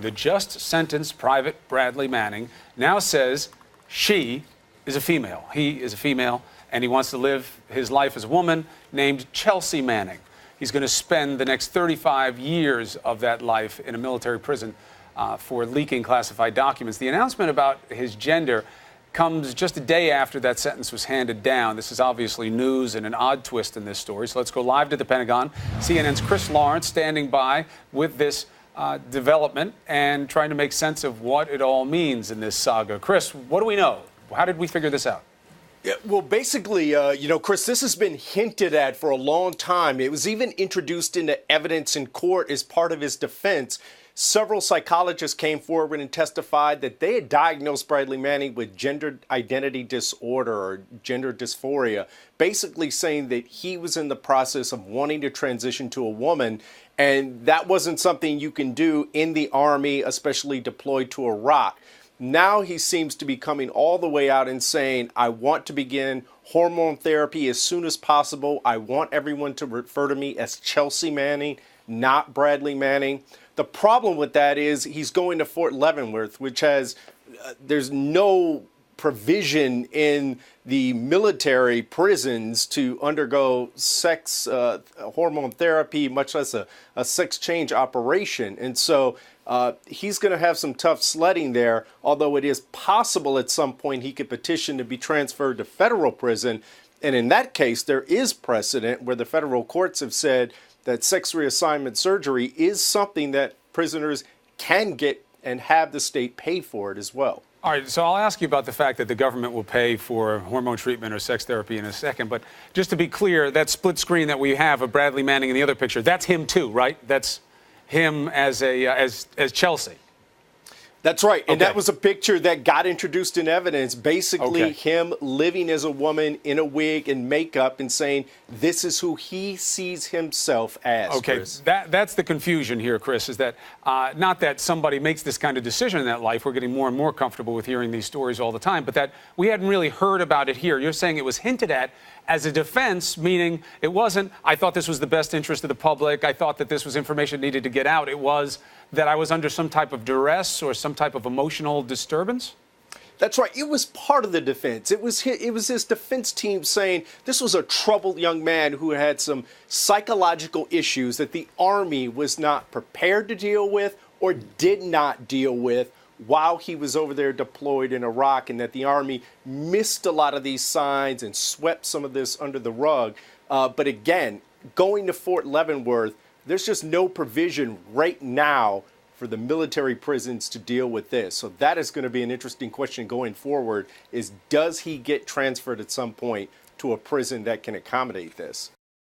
The just sentenced Private Bradley Manning now says she is a female. He is a female, and he wants to live his life as a woman named Chelsea Manning. He's going to spend the next 35 years of that life in a military prison for leaking classified documents. The announcement about his gender comes just a day after that sentence was handed down. This is obviously news and an odd twist in this story. So let's go live to the Pentagon. CNN's Chris Lawrence standing by with this development and trying to make sense of what it all means in this saga. Chris, what do we know? How did we figure this out? Yeah, well, basically, Chris, this has been hinted at for a long time. It was even introduced into evidence in court as part of his defense. Several psychologists came forward and testified that they had diagnosed Bradley Manning with gender identity disorder or gender dysphoria, basically saying that he was in the process of wanting to transition to a woman, and that wasn't something you can do in the Army, especially deployed to Iraq. Now he seems to be coming all the way out and saying, I want to begin hormone therapy as soon as possible. I want everyone to refer to me as Chelsea Manning, not Bradley Manning. The problem with that is he's going to Fort Leavenworth, which has, there's no provision in the military prisons to undergo sex hormone therapy, much less a sex change operation. And so he's going to have some tough sledding there, although it is possible at some point he could petition to be transferred to federal prison. And in that case, there is precedent where the federal courts have said that sex reassignment surgery is something that prisoners can get and have the state pay for it as well. All right, so I'll ask you about the fact that the government will pay for hormone treatment or sex therapy in a second. But just to be clear, that split screen that we have of Bradley Manning in the other picture, that's him too, right? That's him as Chelsea. That's right. And okay. That was a picture that got introduced in evidence, basically him living as a woman in a wig and makeup and saying this is who he sees himself as. Okay, Chris. That's the confusion here, Chris, is that not that somebody makes this kind of decision in that life. We're getting more and more comfortable with hearing these stories all the time, but that we hadn't really heard about it here. You're saying it was hinted at as a defense, meaning it wasn't, I thought this was the best interest of the public, I thought that this was information needed to get out. It was that I was under some type of duress or some type of emotional disturbance? That's right. It was part of the defense. It was his defense team saying this was a troubled young man who had some psychological issues that the Army was not prepared to deal with or did not deal with while he was over there deployed in Iraq, and that the Army missed a lot of these signs and swept some of this under the rug. But again, going to Fort Leavenworth, there's just no provision right now for the military prisons to deal with this. So that is going to be an interesting question going forward, is does he get transferred at some point to a prison that can accommodate this?